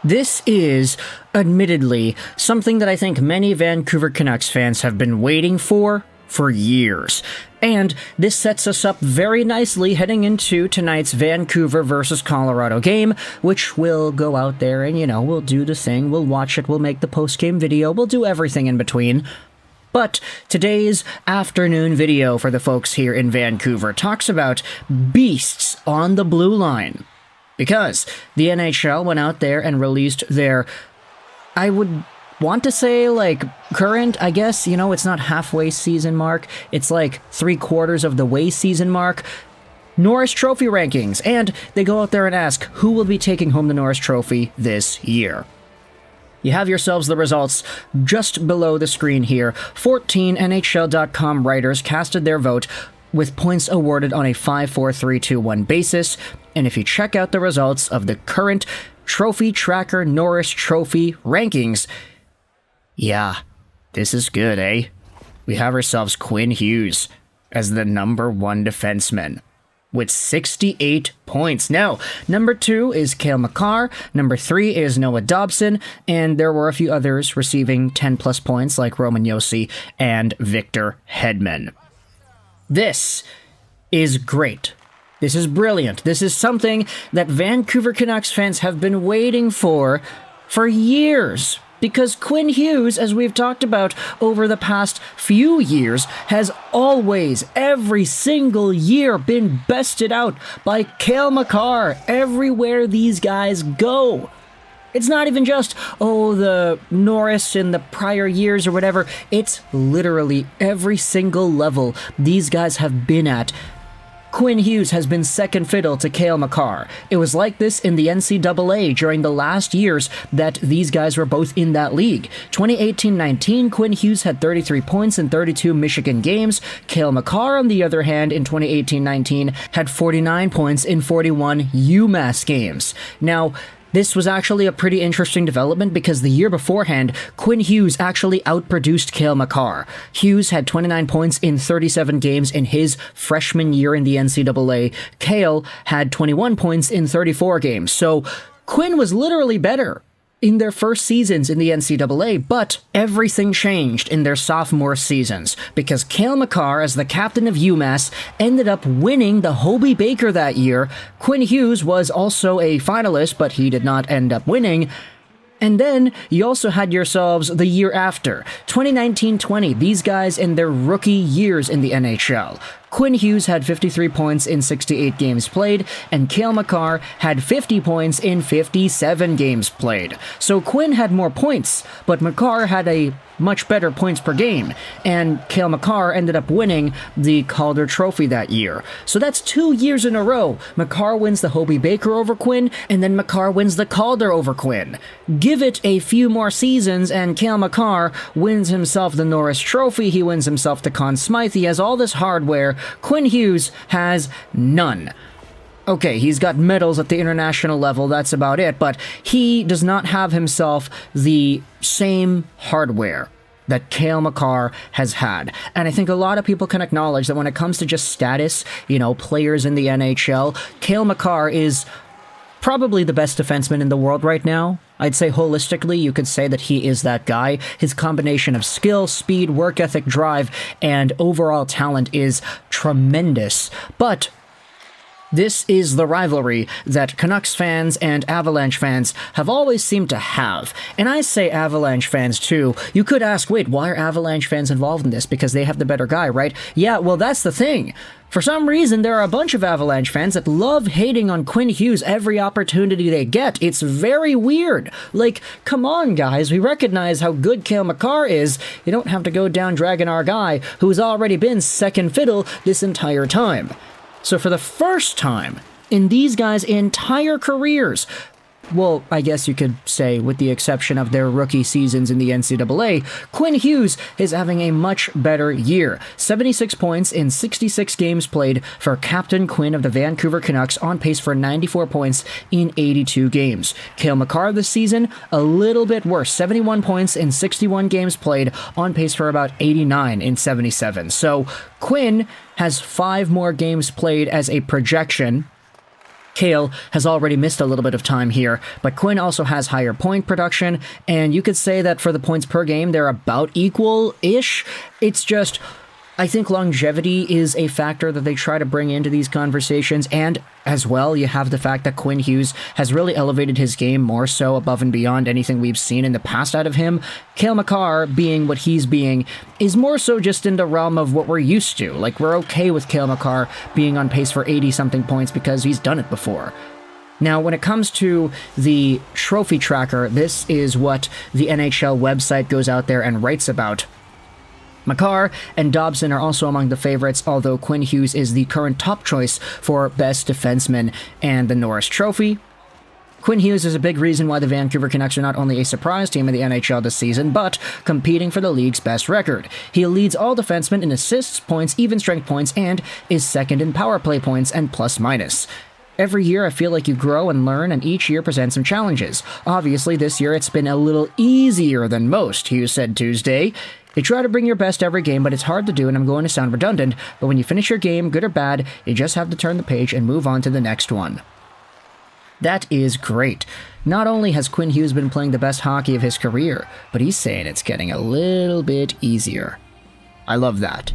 This is, admittedly, something that I think many Vancouver Canucks fans have been waiting for years. And this sets us up very nicely heading into tonight's Vancouver versus Colorado game, which we'll go out there and, we'll do the thing, we'll watch it, we'll make the post-game video, we'll do everything in between. But today's afternoon video for the folks here in Vancouver talks about beasts on the blue line. Because the NHL went out there and released their, I would want to say, current, I guess, it's not halfway season mark, it's like 3/4 of the way season mark, Norris Trophy rankings, and they go out there and ask who will be taking home the Norris Trophy this year. You have yourselves the results just below the screen here. 14 NHL.com writers casted their vote with points awarded on a 5-4-3-2-1 basis, and if you check out the results of the current Trophy Tracker Norris Trophy rankings, yeah, this is good, eh? We have ourselves Quinn Hughes as the number 1 defenseman with 68 points. Now, number 2 is Cale Makar, number 3 is Noah Dobson, and there were a few others receiving 10+ points like Roman Josi and Victor Hedman. This is great. This is brilliant. This is something that Vancouver Canucks fans have been waiting for years. Because Quinn Hughes, as we've talked about over the past few years, has always, every single year, been bested out by Cale Makar everywhere these guys go. It's not even just, the Norris in the prior years or whatever. It's literally every single level these guys have been at. Quinn Hughes has been second fiddle to Cale Makar. It was like this in the NCAA during the last years that these guys were both in that league. 2018-19, Quinn Hughes had 33 points in 32 Michigan games. Cale Makar, on the other hand, in 2018-19, had 49 points in 41 UMass games. Now, this was actually a pretty interesting development because the year beforehand, Quinn Hughes actually outproduced Cale Makar. Hughes had 29 points in 37 games in his freshman year in the NCAA. Cale had 21 points in 34 games. So Quinn was literally better in their first seasons in the NCAA, but everything changed in their sophomore seasons because Cale Makar, as the captain of UMass, ended up winning the Hobey Baker that year. Quinn Hughes was also a finalist, but he did not end up winning. And then you also had yourselves the year after, 2019-20, these guys in their rookie years in the NHL. Quinn Hughes had 53 points in 68 games played, and Cale Makar had 50 points in 57 games played. So Quinn had more points, but Makar had a much better points per game, and Cale Makar ended up winning the Calder Trophy that year. So that's 2 years in a row. Makar wins the Hobey Baker over Quinn, and then Makar wins the Calder over Quinn. Give it a few more seasons, and Cale Makar wins himself the Norris Trophy, he wins himself the Conn Smythe, he has all this hardware. Quinn Hughes has none. Okay, he's got medals at the international level, that's about it, but he does not have himself the same hardware that Cale Makar has had. And I think a lot of people can acknowledge that when it comes to just status, players in the NHL, Cale Makar is probably the best defenseman in the world right now. I'd say holistically, you could say that he is that guy. His combination of skill, speed, work ethic, drive, and overall talent is tremendous. But this is the rivalry that Canucks fans and Avalanche fans have always seemed to have. And I say Avalanche fans too. You could ask, wait, why are Avalanche fans involved in this? Because they have the better guy, right? Yeah, well, that's the thing. For some reason, there are a bunch of Avalanche fans that love hating on Quinn Hughes every opportunity they get. It's very weird. Come on, guys. We recognize how good Cale Makar is. You don't have to go down dragging our guy, who's already been second fiddle this entire time. So for the first time in these guys' entire careers, well, I guess you could say with the exception of their rookie seasons in the NCAA, Quinn Hughes is having a much better year. 76 points in 66 games played for Captain Quinn of the Vancouver Canucks, on pace for 94 points in 82 games. Cale Makar this season, a little bit worse. 71 points in 61 games played, on pace for about 89 in 77. So Quinn has 5 more games played as a projection. Cale has already missed a little bit of time here, but Quinn also has higher point production, and you could say that for the points per game, they're about equal-ish. It's just, I think longevity is a factor that they try to bring into these conversations, and as well, you have the fact that Quinn Hughes has really elevated his game more so above and beyond anything we've seen in the past out of him. Cale Makar, being what he's being, is more so just in the realm of what we're used to. Like, we're okay with Cale Makar being on pace for 80-something points because he's done it before. Now, when it comes to the trophy tracker, this is what the NHL website goes out there and writes about. Makar and Dobson are also among the favorites, although Quinn Hughes is the current top choice for best defenseman and the Norris Trophy. Quinn Hughes is a big reason why the Vancouver Canucks are not only a surprise team in the NHL this season, but competing for the league's best record. He leads all defensemen in assists, points, even strength points, and is second in power play points and plus-minus. Every year, I feel like you grow and learn, and each year presents some challenges. Obviously, this year it's been a little easier than most, Hughes said Tuesday. You try to bring your best every game, but it's hard to do, and I'm going to sound redundant, but when you finish your game, good or bad, you just have to turn the page and move on to the next one. That is great. Not only has Quinn Hughes been playing the best hockey of his career, but he's saying it's getting a little bit easier. I love that.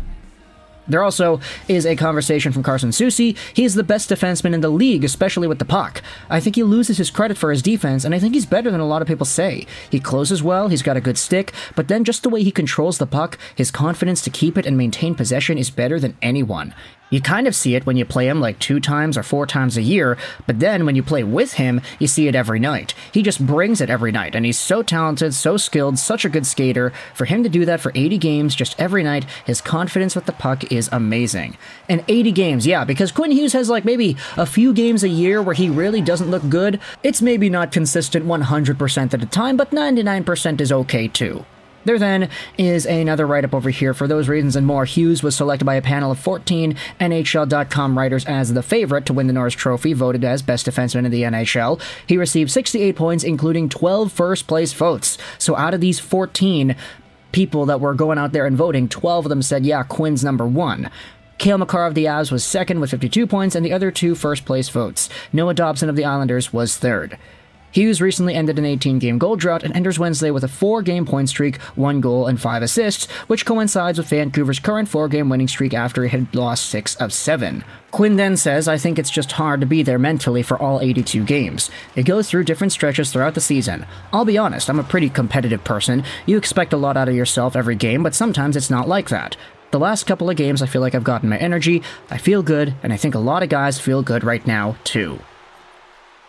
There also is a conversation from Carson Soucy. He's the best defenseman in the league, especially with the puck. I think he loses his credit for his defense, and I think he's better than a lot of people say. He closes well, he's got a good stick, but then just the way he controls the puck, his confidence to keep it and maintain possession is better than anyone. You kind of see it when you play him like 2 times or 4 times a year, but then when you play with him, you see it every night. He just brings it every night, and he's so talented, so skilled, such a good skater. For him to do that for 80 games just every night, his confidence with the puck is amazing. And 80 games, yeah, because Quinn Hughes has like maybe a few games a year where he really doesn't look good. It's maybe not consistent 100% at a time, but 99% is okay too. There then is another write-up over here. For those reasons and more, Hughes was selected by a panel of 14 NHL.com writers as the favorite to win the Norris Trophy, voted as best defenseman in the NHL. He received 68 points, including 12 first-place votes. So out of these 14 people that were going out there and voting, 12 of them said, yeah, Quinn's number 1. Cale Makar of the Avs was second with 52 points, and the other 2 first-place votes. Noah Dobson of the Islanders was third. Hughes recently ended an 18-game goal drought and enters Wednesday with a 4-game point streak, 1 goal, and 5 assists, which coincides with Vancouver's current 4-game winning streak after it had lost 6 of 7. Quinn then says, I think it's just hard to be there mentally for all 82 games. It goes through different stretches throughout the season. I'll be honest, I'm a pretty competitive person. You expect a lot out of yourself every game, but sometimes it's not like that. The last couple of games, I feel like I've gotten my energy, I feel good, and I think a lot of guys feel good right now, too.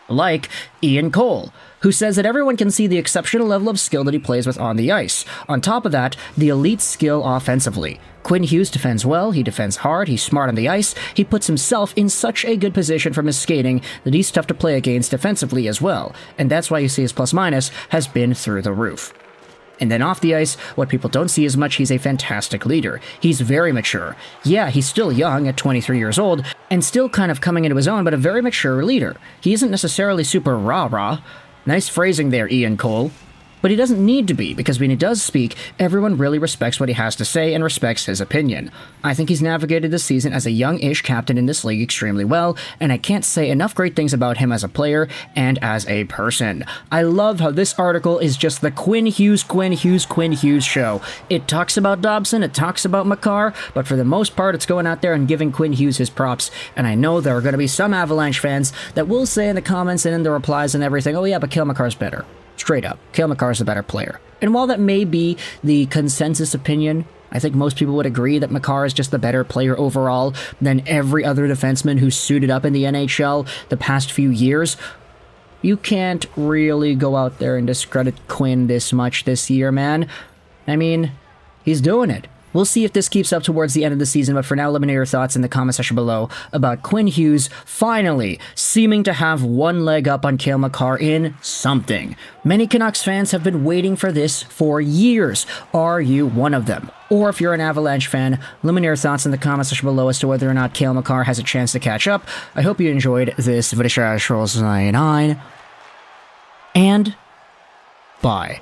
Like Ian Cole, who says that everyone can see the exceptional level of skill that he plays with on the ice. On top of that, the elite skill offensively. Quinn Hughes defends well, he defends hard, he's smart on the ice, he puts himself in such a good position from his skating that he's tough to play against defensively as well, and that's why you see his plus-minus has been through the roof. And then off the ice, what people don't see as much, he's a fantastic leader. He's very mature. Yeah, he's still young at 23 years old, and still kind of coming into his own, but a very mature leader. He isn't necessarily super rah-rah. Nice phrasing there, Ian Cole. But he doesn't need to be, because when he does speak, everyone really respects what he has to say and respects his opinion. I think he's navigated this season as a young-ish captain in this league extremely well, and I can't say enough great things about him as a player and as a person. I love how this article is just the Quinn Hughes show. It talks about Dobson, it talks about Makar, but for the most part it's going out there and giving Quinn Hughes his props, and I know there are going to be some Avalanche fans that will say in the comments and in the replies and everything, oh yeah, but Cale Makar's better. Straight up, Cale Makar is a better player. And while that may be the consensus opinion, I think most people would agree that Makar is just the better player overall than every other defenseman who's suited up in the NHL the past few years. You can't really go out there and discredit Quinn this much this year, man. I mean, he's doing it. We'll see if this keeps up towards the end of the season, but for now, let me know your thoughts in the comment section below about Quinn Hughes finally seeming to have one leg up on Cale Makar in something. Many Canucks fans have been waiting for this for years. Are you one of them? Or if you're an Avalanche fan, let me know your thoughts in the comment section below as to whether or not Cale Makar has a chance to catch up. I hope you enjoyed this video, and bye.